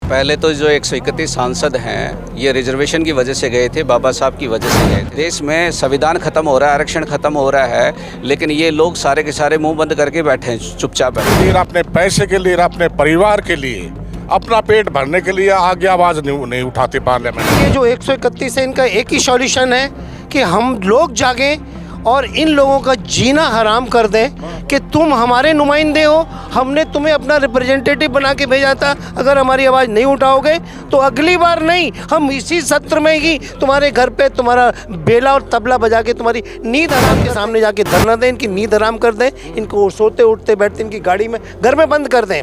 पहले तो जो 131 सांसद हैं ये रिजर्वेशन की वजह से गए थे, बाबा साहब की वजह से गए थे। देश में संविधान खत्म हो रहा है, आरक्षण खत्म हो रहा है, लेकिन ये लोग सारे के सारे मुंह बंद करके बैठे हैं, चुपचाप बैठे। अपने पैसे के लिए, अपने परिवार के लिए, अपना पेट भरने के लिए आगे आवाज़ नहीं उठाते पार्लियामेंट। ये जो 131 है इनका एक ही सॉल्यूशन है कि हम लोग जागें और इन लोगों का जीना हराम कर दें कि तुम हमारे नुमाइंदे हो, हमने तुम्हें अपना रिप्रेजेंटेटिव बना के भेजा था, अगर हमारी आवाज़ नहीं उठाओगे तो अगली बार नहीं, हम इसी सत्र में ही तुम्हारे घर पे तुम्हारा बेला और तबला बजा के तुम्हारी नींद हराम के सामने जाके धरना दें, इनकी नींद हराम कर दें, इनको सोते उठते बैठते इनकी गाड़ी में घर में बंद कर दें।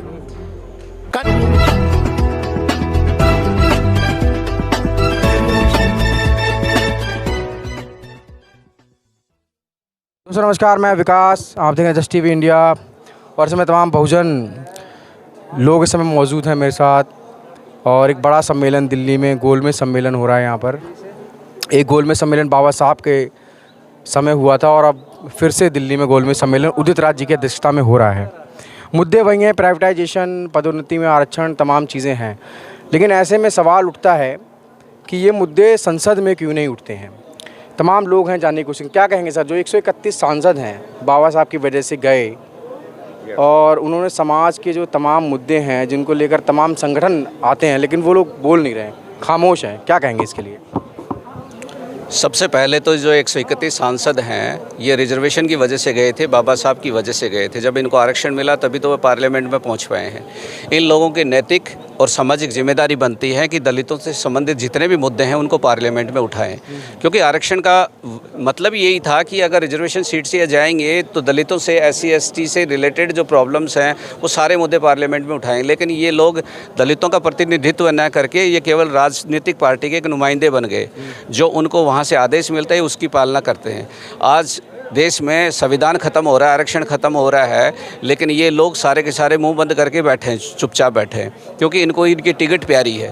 दोस्तों नमस्कार, मैं विकास, आप देख रहे हैं जस्ट टीवी इंडिया। और इसमें तमाम बहुजन लोग इस समय मौजूद हैं मेरे साथ। और एक बड़ा सम्मेलन दिल्ली में गोलमेज सम्मेलन हो रहा है। यहाँ पर एक गोलमेज सम्मेलन बाबा साहब के समय हुआ था और अब फिर से दिल्ली में गोलमेज सम्मेलन उदित राज जी की अध्यक्षता में हो रहा है। मुद्दे वही हैं, प्राइवेटाइजेशन, पदोन्नति में आरक्षण, तमाम चीज़ें हैं। लेकिन ऐसे में सवाल उठता है कि ये मुद्दे संसद में क्यों नहीं उठते हैं। तमाम लोग हैं जानने की कोशिश। क्या कहेंगे सर, जो 131 सांसद हैं बाबा साहब की वजह से गए और उन्होंने समाज के जो तमाम मुद्दे हैं जिनको लेकर तमाम संगठन आते हैं, लेकिन वो लोग बोल नहीं रहे हैं, खामोश हैं, क्या कहेंगे इसके लिए? सबसे पहले तो जो 131 सांसद हैं ये रिजर्वेशन की वजह से गए थे, बाबा साहब की वजह से गए थे। जब इनको आरक्षण मिला तभी तो वो पार्लियामेंट में पहुंच पाए हैं। इन लोगों की नैतिक और सामाजिक जिम्मेदारी बनती है कि दलितों से संबंधित जितने भी मुद्दे हैं उनको पार्लियामेंट में उठाएं, क्योंकि आरक्षण का मतलब यही था कि अगर रिजर्वेशन सीट से जाएंगे तो दलितों से, SC ST से रिलेटेड जो प्रॉब्लम्स हैं वो सारे मुद्दे पार्लियामेंट में उठाएं। लेकिन ये लोग दलितों का प्रतिनिधित्व न करके ये केवल राजनीतिक पार्टी के एक नुमाइंदे बन गए, जो उनको वहाँ से आदेश मिलता है उसकी पालना करते हैं। आज देश में संविधान खत्म हो रहा है, आरक्षण खत्म हो रहा है, लेकिन ये लोग सारे के सारे मुंह बंद करके बैठे हैं, चुपचाप बैठे हैं, क्योंकि इनको इनकी टिकट प्यारी है।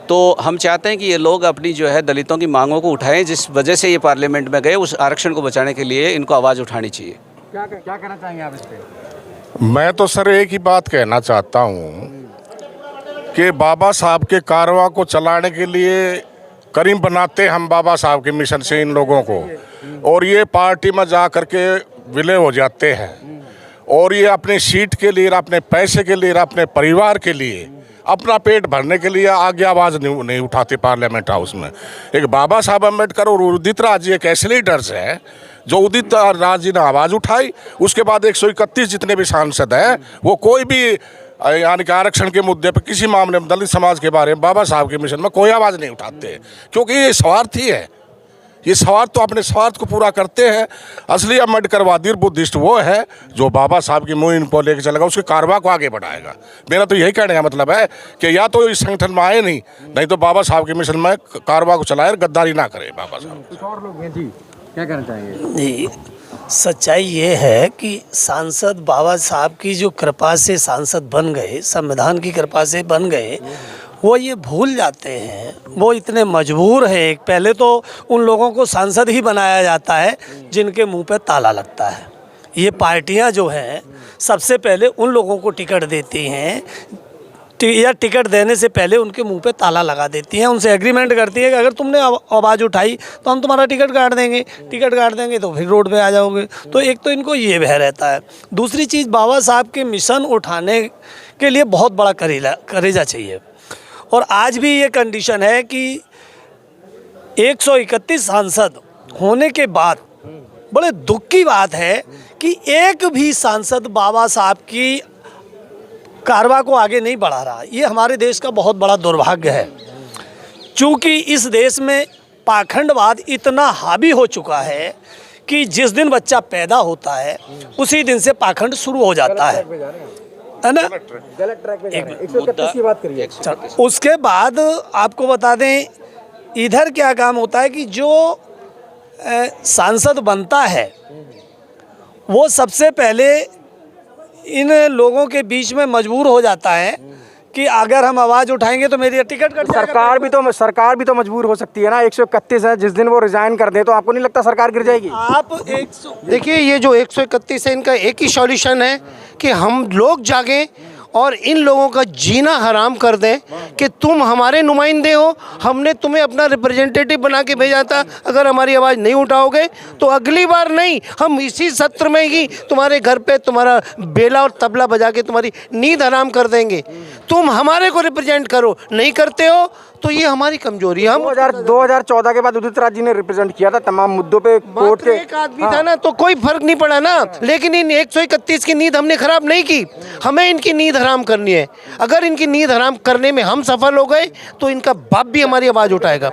तो हम चाहते हैं कि ये लोग अपनी जो है दलितों की मांगों को उठाएं, जिस वजह से ये पार्लियामेंट में गए, उस आरक्षण को बचाने के लिए इनको आवाज़ उठानी चाहिए। क्या कहना चाहेंगे आप इस पर? मैं तो सर एक ही बात कहना चाहता हूँ कि बाबा साहब के कारवां को चलाने के लिए करीम बनाते हम बाबा साहब के मिशन से इन लोगों को, और ये पार्टी में जा कर के विलय हो जाते हैं, और ये अपनी सीट के लिए, अपने पैसे के लिए, अपने परिवार के लिए, अपना पेट भरने के लिए आगे आवाज़ नहीं उठाते पार्लियामेंट हाउस में। एक बाबा साहब अम्बेडकर और उदित राज जी एक ऐसे लीडर्स हैं जो उदित राज जी ने आवाज़ उठाई, उसके बाद 131 जितने भी सांसद हैं वो कोई भी यानी कि आरक्षण के मुद्दे पर, किसी मामले में, दलित समाज के बारे में, बाबा साहब के मिशन में कोई आवाज़ नहीं उठाते, क्योंकि ये स्वार्थी है। ये स्वार्थ तो अपने स्वार्थ को पूरा करते हैं। असली अम्बेडकरवादी और बुद्धिस्ट वो है जो बाबा साहब की मुहिम को लेकर चलेगा, उसके कारवा को आगे बढ़ाएगा। मेरा तो यही कहने का मतलब है कि या तो इस संगठन में आए नहीं तो बाबा साहब के मिशन में कारवा को चलाए, गद्दारी ना करे बाबा साहब। कुछ और लोग हैं जी, क्या कहना चाहेंगे? जी, सच्चाई ये है कि सांसद बाबा साहब की जो कृपा से सांसद बन गए, संविधान की कृपा से बन गए, वो ये भूल जाते हैं, वो इतने मजबूर हैं। एक पहले तो उन लोगों को सांसद ही बनाया जाता है जिनके मुंह पे ताला लगता है। ये पार्टियां जो हैं सबसे पहले उन लोगों को टिकट देती हैं या टिकट देने से पहले उनके मुंह पे ताला लगा देती हैं, उनसे एग्रीमेंट करती है कि अगर तुमने आवाज़ उठाई तो हम तुम्हारा टिकट काट देंगे, टिकट काट देंगे तो फिर रोड पे आ जाओगे। तो एक तो इनको ये भय रहता है। दूसरी चीज़, बाबा साहब के मिशन उठाने के लिए बहुत बड़ा करेजा चाहिए, और आज भी ये कंडीशन है कि 131 सांसद होने के बाद बड़े दुख की बात है कि एक भी सांसद बाबा साहब की कारवा को आगे नहीं बढ़ा रहा। ये हमारे देश का बहुत बड़ा दुर्भाग्य है, क्योंकि इस देश में पाखंडवाद इतना हावी हो चुका है कि जिस दिन बच्चा पैदा होता है उसी दिन से पाखंड शुरू हो जाता है ना। गलत ट्रैक पे जा रहे हैं। 131 की बात करिए। उसके बाद आपको बता दें इधर क्या काम होता है कि जो सांसद बनता है वो सबसे पहले इन लोगों के बीच में मजबूर हो जाता है कि अगर हम आवाज़ उठाएंगे तो मेरी टिकट कट जाएगा। सरकार भी तो मजबूर हो सकती है ना। 131 है, जिस दिन वो रिजाइन कर दे तो आपको नहीं लगता सरकार गिर जाएगी? आप देखिए, ये जो 131 है इनका एक ही सॉल्यूशन है कि हम लोग जागें और इन लोगों का जीना हराम कर दें कि तुम हमारे नुमाइंदे हो, हमने तुम्हें अपना रिप्रेजेंटेटिव बना के भेजा था, अगर हमारी आवाज़ नहीं उठाओगे तो अगली बार नहीं, हम इसी सत्र में ही तुम्हारे घर पे तुम्हारा बेला और तबला बजा के तुम्हारी नींद हराम कर देंगे। तुम हमारे को रिप्रेजेंट करो, नहीं करते हो तो ये हमारी कमजोरी है। हम 2014 के बाद उदित राज जी ने रिप्रेजेंट किया था तमाम मुद्दों पे कोर्ट के। एक आदमी था ना तो कोई फर्क नहीं पड़ा ना, लेकिन इन 131 की नींद हमने खराब नहीं की, हमें इनकी नींद हराम करनी है। अगर इनकी नींद हराम करने में हम सफल हो गए तो इनका बाप भी हमारी आवाज़ उठाएगा।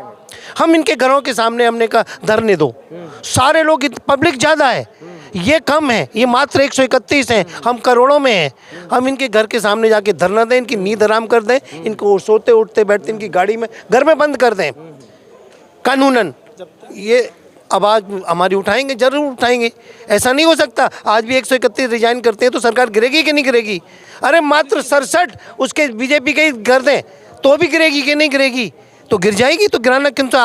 हम इनके घरों के सामने हमने कहा धरने दो, सारे लोग, पब्लिक ज़्यादा है, ये कम है, ये मात्र 131 हैं, हम करोड़ों में हैं। हम इनके घर के सामने जाके धरना दें, इनकी नींद हराम कर दें, इनको सोते उठते बैठते इनकी गाड़ी में घर में बंद कर दें कानूनन। ये आवाज़ हमारी उठाएंगे, जरूर उठाएंगे, ऐसा नहीं हो सकता। आज भी 131 रिजाइन करते हैं तो सरकार गिरेगी कि नहीं गिरेगी? अरे मात्र 67 उसके बीजेपी के कर दें तो भी गिरेगी कि नहीं गिरेगी? तो गिर जाएगी। तो गिराना क्यों तो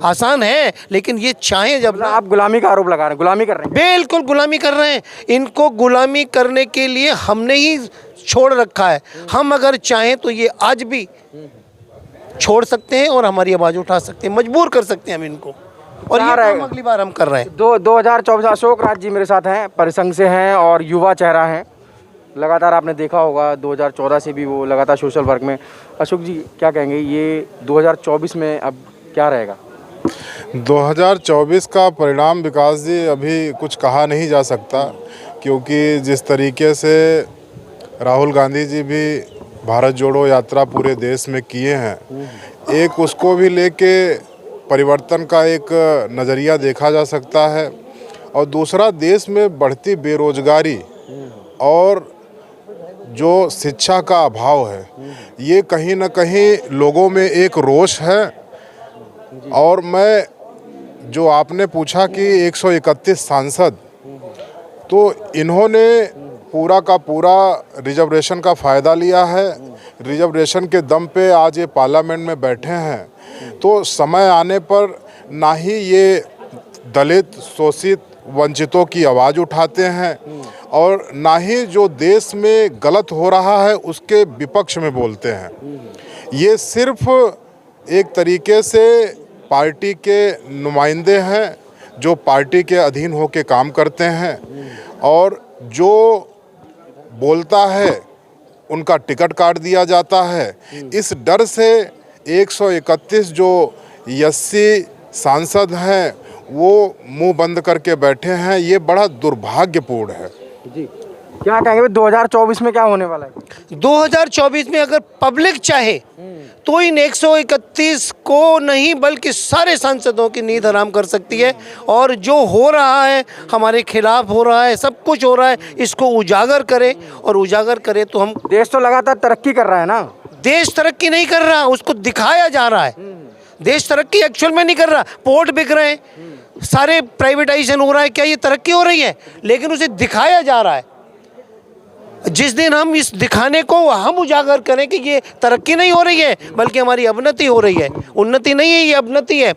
आसान है, लेकिन ये चाहें जब ना। आप गुलामी का आरोप लगा रहे हैं, गुलामी कर रहे हैं। बिल्कुल गुलामी कर रहे हैं। इनको गुलामी करने के लिए हमने ही छोड़ रखा है। हम अगर चाहें तो ये आज भी छोड़ सकते हैं और हमारी आवाज़ उठा सकते हैं, मजबूर कर सकते हैं हम इनको, और ये काम अगली बार हम कर रहे हैं। 2024 अशोक राज जी मेरे साथ हैं, परिसंघ से हैं और युवा चेहरा हैं। लगातार आपने देखा होगा 2014 से भी वो लगातार सोशल वर्क में। अशोक जी क्या कहेंगे, ये 2024 में अब क्या रहेगा? 2024 का परिणाम विकास जी अभी कुछ कहा नहीं जा सकता, क्योंकि जिस तरीके से राहुल गांधी जी भी भारत जोड़ो यात्रा पूरे देश में किए हैं, एक उसको भी लेके परिवर्तन का एक नज़रिया देखा जा सकता है। और दूसरा, देश में बढ़ती बेरोजगारी और जो शिक्षा का अभाव है, ये कहीं ना कहीं लोगों में एक रोष है। और मैं, जो आपने पूछा कि 131 सांसद, तो इन्होंने पूरा का पूरा रिजर्वेशन का फ़ायदा लिया है, रिजर्वेशन के दम पे आज ये पार्लियामेंट में बैठे हैं। तो समय आने पर ना ही ये दलित, शोषित, वंचितों की आवाज़ उठाते हैं और ना ही जो देश में गलत हो रहा है उसके विपक्ष में बोलते हैं। ये सिर्फ एक तरीके से पार्टी के नुमाइंदे हैं जो पार्टी के अधीन होकर काम करते हैं, और जो बोलता है उनका टिकट काट दिया जाता है। इस डर से 131 जो यस्सी सांसद हैं वो मुंह बंद करके बैठे हैं। ये बड़ा दुर्भाग्यपूर्ण है जी। क्या कहेंगे 2024 में क्या होने वाला है? 2024 में अगर पब्लिक चाहे तो इन 131 को नहीं बल्कि सारे सांसदों की नींद हराम कर सकती है। और जो हो रहा है हमारे खिलाफ हो रहा है, सब कुछ हो रहा है, इसको उजागर करे, और उजागर करे तो हम। देश तो लगातार तरक्की कर रहा है ना? देश तरक्की नहीं कर रहा, उसको दिखाया जा रहा है। देश तरक्की एक्चुअल में नहीं कर रहा। पोर्ट बिक रहे हैं, सारे प्राइवेटाइजेशन हो रहा है, क्या ये तरक्की हो रही है? लेकिन उसे दिखाया जा रहा है। जिस दिन हम इस दिखाने को हम उजागर करें कि ये तरक्की नहीं हो रही है बल्कि हमारी अवनति हो रही है, उन्नति नहीं है, ये अवनति है,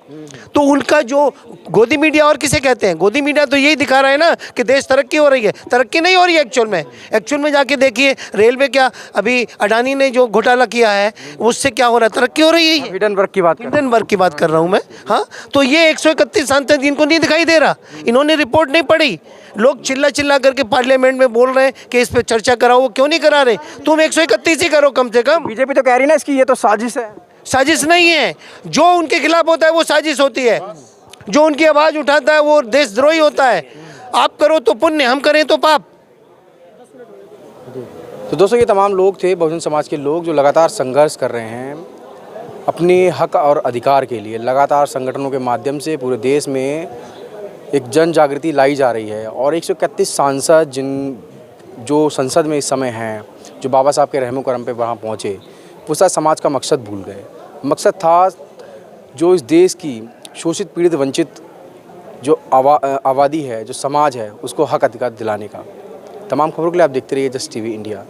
तो उनका जो गोदी मीडिया, और किसे कहते हैं, गोदी मीडिया तो यही दिखा रहा है ना कि देश तरक्की हो रही है। तरक्की नहीं हो रही है एक्चुअल में जाके देखिए रेलवे, क्या अभी अडानी ने जो घोटाला किया है उससे क्या हो रहा है? तरक्की हो रही है। हिडनबर्ग की बात कर रहा हूँ मैं। हाँ, तो ये 131 सांसद इनको नहीं दिखाई दे रहा, इन्होंने रिपोर्ट नहीं पढ़ी। लोग चिल्ला करके पार्लियामेंट में बोल रहे हैं कि इस पर चर्चा कराओ, वो क्यों नहीं करा रहे? तुम 131 ही करो कम से कम। बीजेपी तो कह रही है ना इसकी ये तो साजिश है। साजिश नहीं है, जो उनके खिलाफ होता है वो साजिश होती है, जो उनकी आवाज़ उठाता है वो देशद्रोही होता है। आप करो तो पुण्य, हम करें तो पाप। तो दोस्तों, ये तमाम लोग थे बहुजन समाज के लोग जो लगातार संघर्ष कर रहे हैं अपने हक और अधिकार के लिए। लगातार संगठनों के माध्यम से पूरे देश में एक जन जागृति लाई जा रही है। और 131 सांसद जो संसद में इस समय हैं, जो बाबा साहब के रहमो करम पे वहाँ पहुँचे, वो सारा समाज का मकसद भूल गए। मकसद था जो इस देश की शोषित, पीड़ित, वंचित जो आबादी है, जो समाज है, उसको हक अधिकार दिलाने का। तमाम खबरों के लिए आप देखते रहिए जस्ट टीवी इंडिया।